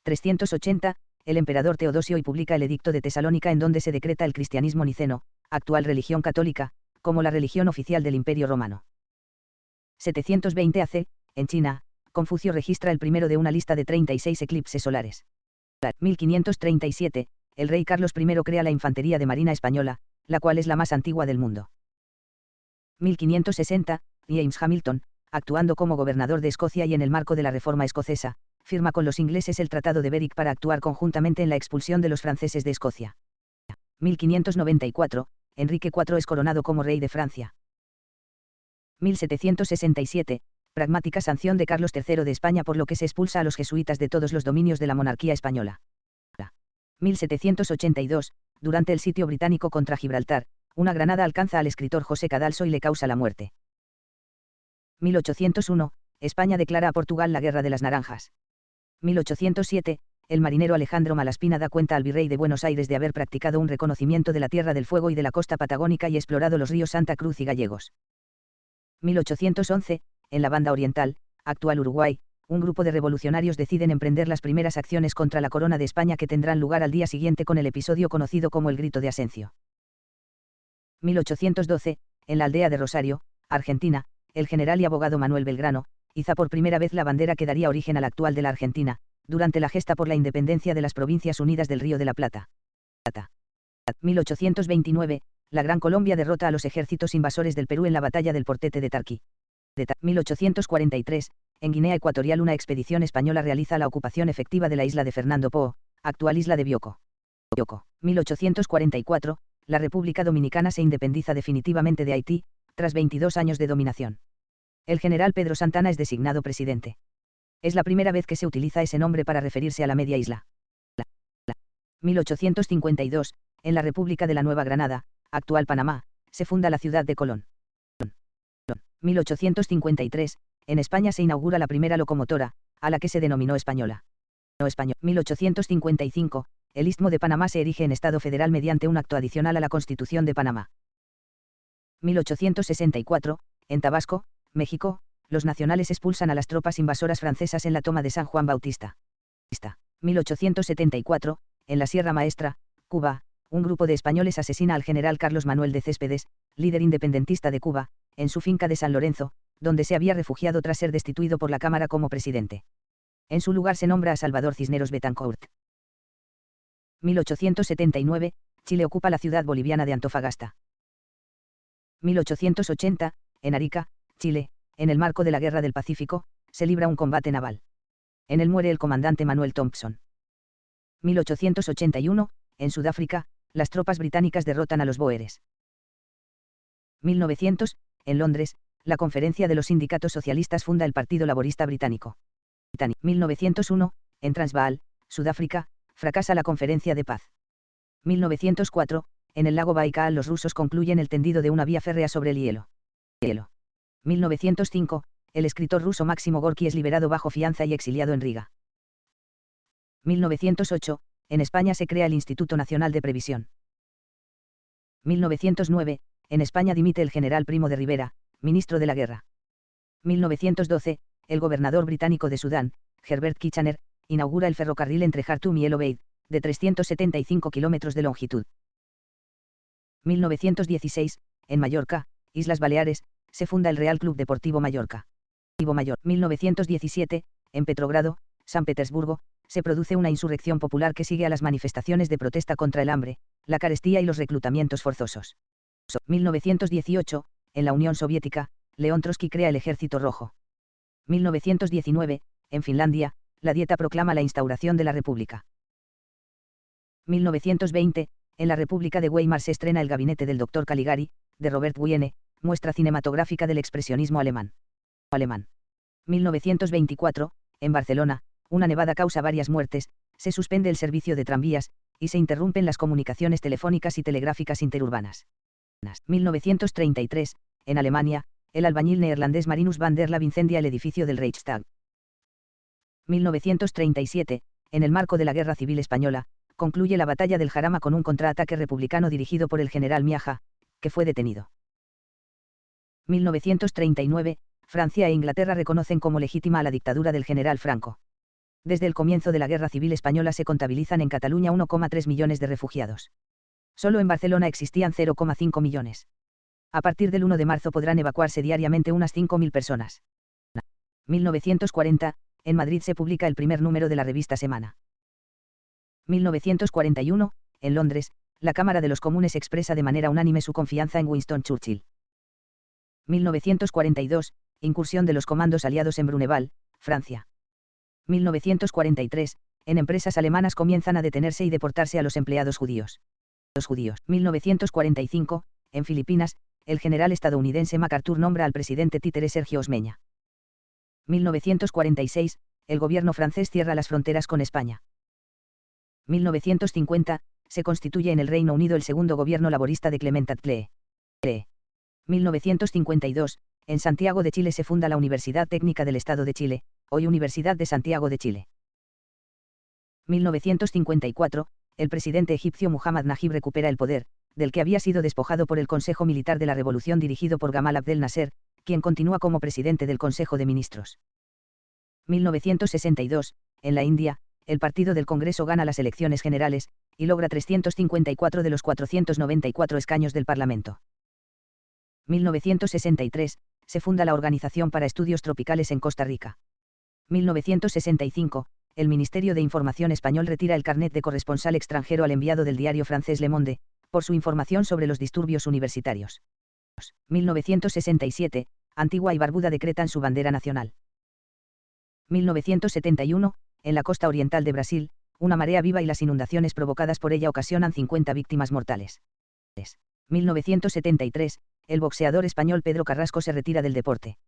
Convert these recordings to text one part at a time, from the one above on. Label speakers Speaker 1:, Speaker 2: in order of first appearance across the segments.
Speaker 1: 380, el emperador Teodosio y publica el Edicto de Tesalónica en donde se decreta el cristianismo niceno, actual religión católica, como la religión oficial del Imperio Romano. 720 AC, en China, Confucio registra el primero de una lista de 36 eclipses solares. 1537, el rey Carlos I crea la Infantería de Marina Española, la cual es la más antigua del mundo. 1560, James Hamilton, actuando como gobernador de Escocia y en el marco de la Reforma escocesa, firma con los ingleses el Tratado de Berwick para actuar conjuntamente en la expulsión de los franceses de Escocia. 1594, Enrique IV es coronado como rey de Francia. 1767, pragmática sanción de Carlos III de España por lo que se expulsa a los jesuitas de todos los dominios de la monarquía española. 1782, durante el sitio británico contra Gibraltar, una granada alcanza al escritor José Cadalso y le causa la muerte. 1801, España declara a Portugal la Guerra de las Naranjas. 1807, el marinero Alejandro Malaspina da cuenta al virrey de Buenos Aires de haber practicado un reconocimiento de la Tierra del Fuego y de la costa patagónica y explorado los ríos Santa Cruz y Gallegos. 1811, en la Banda Oriental, actual Uruguay, un grupo de revolucionarios deciden emprender las primeras acciones contra la corona de España que tendrán lugar al día siguiente con el episodio conocido como el Grito de Asencio. 1812, en la aldea de Rosario, Argentina, el general y abogado Manuel Belgrano, iza por primera vez la bandera que daría origen a la actual de la Argentina, durante la gesta por la independencia de las Provincias Unidas del Río de la Plata. 1829, la Gran Colombia derrota a los ejércitos invasores del Perú en la batalla del Portete de Tarqui. 1843, en Guinea Ecuatorial una expedición española realiza la ocupación efectiva de la isla de Fernando Poo, actual isla de Bioko. 1844, la República Dominicana se independiza definitivamente de Haití, tras 22 años de dominación. El general Pedro Santana es designado presidente. Es la primera vez que se utiliza ese nombre para referirse a la media isla. 1852, en la República de la Nueva Granada, actual Panamá, se funda la ciudad de Colón. 1853, en España se inaugura la primera locomotora, a la que se denominó española. 1855, el Istmo de Panamá se erige en Estado federal mediante un acto adicional a la Constitución de Panamá. 1864, en Tabasco, México, los nacionales expulsan a las tropas invasoras francesas en la toma de San Juan Bautista. 1874, en la Sierra Maestra, Cuba, un grupo de españoles asesina al general Carlos Manuel de Céspedes, líder independentista de Cuba, en su finca de San Lorenzo, donde se había refugiado tras ser destituido por la Cámara como presidente. En su lugar se nombra a Salvador Cisneros Betancourt. 1879, Chile ocupa la ciudad boliviana de Antofagasta. 1880, en Arica, Chile, en el marco de la Guerra del Pacífico, se libra un combate naval. En él muere el comandante Manuel Thompson. 1881, en Sudáfrica, las tropas británicas derrotan a los bóeres. 1900, en Londres, la Conferencia de los Sindicatos Socialistas funda el Partido Laborista Británico. 1901, en Transvaal, Sudáfrica, fracasa la Conferencia de Paz. 1904, en el lago Baikal los rusos concluyen el tendido de una vía férrea sobre el hielo. 1905, el escritor ruso Máximo Gorki es liberado bajo fianza y exiliado en Riga. 1908, en España se crea el Instituto Nacional de Previsión. 1909, en España dimite el general Primo de Rivera, ministro de la Guerra. 1912, el gobernador británico de Sudán, Herbert Kitchener, inaugura el ferrocarril entre Jartum y El Obeid, de 375 kilómetros de longitud. 1916, en Mallorca, Islas Baleares, se funda el Real Club Deportivo Mallorca. 1917, en Petrogrado, San Petersburgo, se produce una insurrección popular que sigue a las manifestaciones de protesta contra el hambre, la carestía y los reclutamientos forzosos. 1918, en la Unión Soviética, León Trotsky crea el Ejército Rojo. 1919, en Finlandia, la Dieta proclama la instauración de la República. 1920, en la República de Weimar se estrena El gabinete del Dr. Caligari, de Robert Wiene, muestra cinematográfica del expresionismo alemán. 1924, en Barcelona, una nevada causa varias muertes, se suspende el servicio de tranvías, y se interrumpen las comunicaciones telefónicas y telegráficas interurbanas. 1933, en Alemania, el albañil neerlandés Marinus van der Laab incendia el edificio del Reichstag. 1937, en el marco de la Guerra Civil Española, concluye la batalla del Jarama con un contraataque republicano dirigido por el general Miaja, que fue detenido. 1939, Francia e Inglaterra reconocen como legítima a la dictadura del general Franco. Desde el comienzo de la Guerra Civil Española se contabilizan en Cataluña 1,3 millones de refugiados. Solo en Barcelona existían 0,5 millones. A partir del 1 de marzo podrán evacuarse diariamente unas 5.000 personas. 1940, en Madrid se publica el primer número de la revista Semana. 1941, en Londres, la Cámara de los Comunes expresa de manera unánime su confianza en Winston Churchill. 1942, incursión de los comandos aliados en Bruneval, Francia. 1943, en empresas alemanas comienzan a detenerse y deportarse a los empleados judíos. 1945, en Filipinas, el general estadounidense MacArthur nombra al presidente títere Sergio Osmeña. 1946, el gobierno francés cierra las fronteras con España. 1950, se constituye en el Reino Unido el segundo gobierno laborista de Clement Attlee. 1952, en Santiago de Chile se funda la Universidad Técnica del Estado de Chile, hoy Universidad de Santiago de Chile. 1954, el presidente egipcio Muhammad Najib recupera el poder, del que había sido despojado por el Consejo Militar de la Revolución dirigido por Gamal Abdel Nasser, quien continúa como presidente del Consejo de Ministros. 1962, en la India, el Partido del Congreso gana las elecciones generales, y logra 354 de los 494 escaños del Parlamento. 1963, se funda la Organización para Estudios Tropicales en Costa Rica. 1965, el Ministerio de Información español retira el carnet de corresponsal extranjero al enviado del diario francés Le Monde, por su información sobre los disturbios universitarios. 1967, Antigua y Barbuda decretan su bandera nacional. 1971, en la costa oriental de Brasil, una marea viva y las inundaciones provocadas por ella ocasionan 50 víctimas mortales. 1973, el boxeador español Pedro Carrasco se retira del deporte.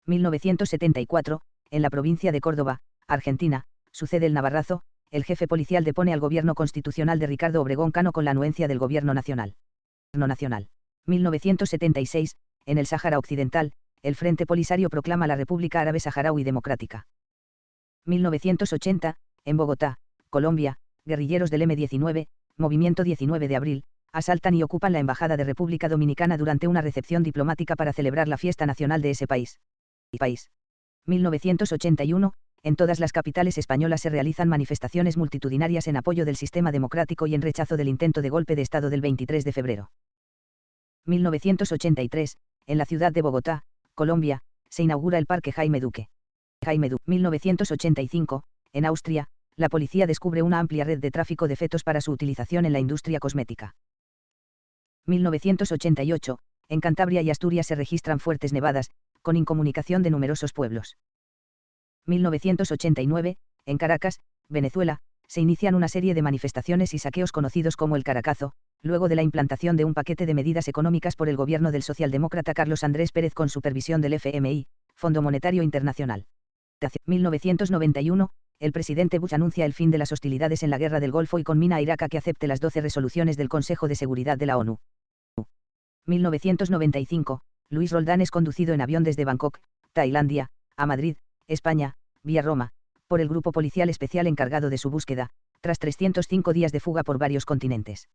Speaker 1: 1974, en la provincia de Córdoba, Argentina, sucede el Navarrazo, el jefe policial depone al gobierno constitucional de Ricardo Obregón Cano con la anuencia del gobierno nacional. 1976, en el Sáhara Occidental, el Frente Polisario proclama la República Árabe Saharaui Democrática. 1980, en Bogotá, Colombia, guerrilleros del M-19, Movimiento 19 de Abril, asaltan y ocupan la Embajada de República Dominicana durante una recepción diplomática para celebrar la fiesta nacional de ese país. 1981, en todas las capitales españolas se realizan manifestaciones multitudinarias en apoyo del sistema democrático y en rechazo del intento de golpe de Estado del 23 de febrero. 1983, en la ciudad de Bogotá, Colombia, se inaugura el Parque Jaime Duque. 1985, en Austria, la policía descubre una amplia red de tráfico de fetos para su utilización en la industria cosmética. 1988, en Cantabria y Asturias se registran fuertes nevadas, con incomunicación de numerosos pueblos. 1989, en Caracas, Venezuela, se inician una serie de manifestaciones y saqueos conocidos como el Caracazo, luego de la implantación de un paquete de medidas económicas por el gobierno del socialdemócrata Carlos Andrés Pérez con supervisión del FMI, Fondo Monetario Internacional. 1991, el presidente Bush anuncia el fin de las hostilidades en la Guerra del Golfo y conmina a Irak a que acepte las 12 resoluciones del Consejo de Seguridad de la ONU. 1995, Luis Roldán es conducido en avión desde Bangkok, Tailandia, a Madrid, España, vía Roma, por el grupo policial especial encargado de su búsqueda, tras 305 días de fuga por varios continentes.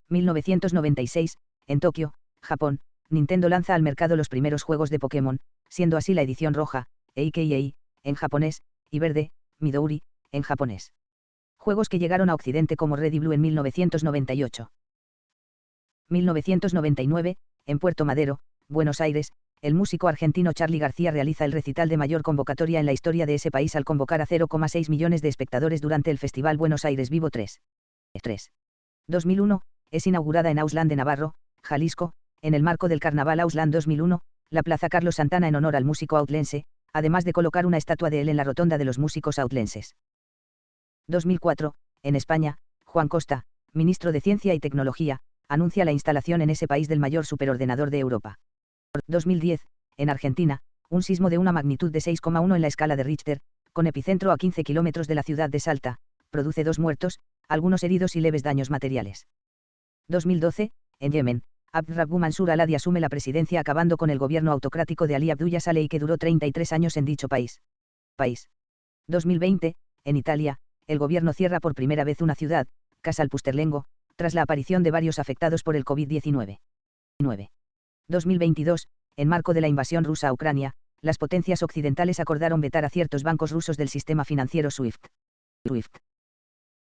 Speaker 1: 1996, en Tokio, Japón, Nintendo lanza al mercado los primeros juegos de Pokémon, siendo así la edición roja, AKA, en japonés, y verde, Midori, en japonés. Juegos que llegaron a Occidente como Red y Blue en 1998. 1999, en Puerto Madero, Buenos Aires, el músico argentino Charly García realiza el recital de mayor convocatoria en la historia de ese país al convocar a 0,6 millones de espectadores durante el Festival Buenos Aires Vivo 3. 2001, es inaugurada en Ausland de Navarro, Jalisco, en el marco del Carnaval Ausland 2001, la Plaza Carlos Santana en honor al músico autlense, además de colocar una estatua de él en la rotonda de los músicos autlenses. 2004, en España, Juan Costa, ministro de Ciencia y Tecnología, anuncia la instalación en ese país del mayor superordenador de Europa. 2010, en Argentina, un sismo de una magnitud de 6,1 en la escala de Richter, con epicentro a 15 kilómetros de la ciudad de Salta, produce 2 muertos, algunos heridos y leves daños materiales. 2012, en Yemen, Abd Rabbu Mansur al-Hadi asume la presidencia acabando con el gobierno autocrático de Ali Abdullah Saleh que duró 33 años en dicho país. 2020, en Italia, el gobierno cierra por primera vez una ciudad, Casalpusterlengo, tras la aparición de varios afectados por el COVID-19. 2022, en marco de la invasión rusa a Ucrania, las potencias occidentales acordaron vetar a ciertos bancos rusos del sistema financiero SWIFT.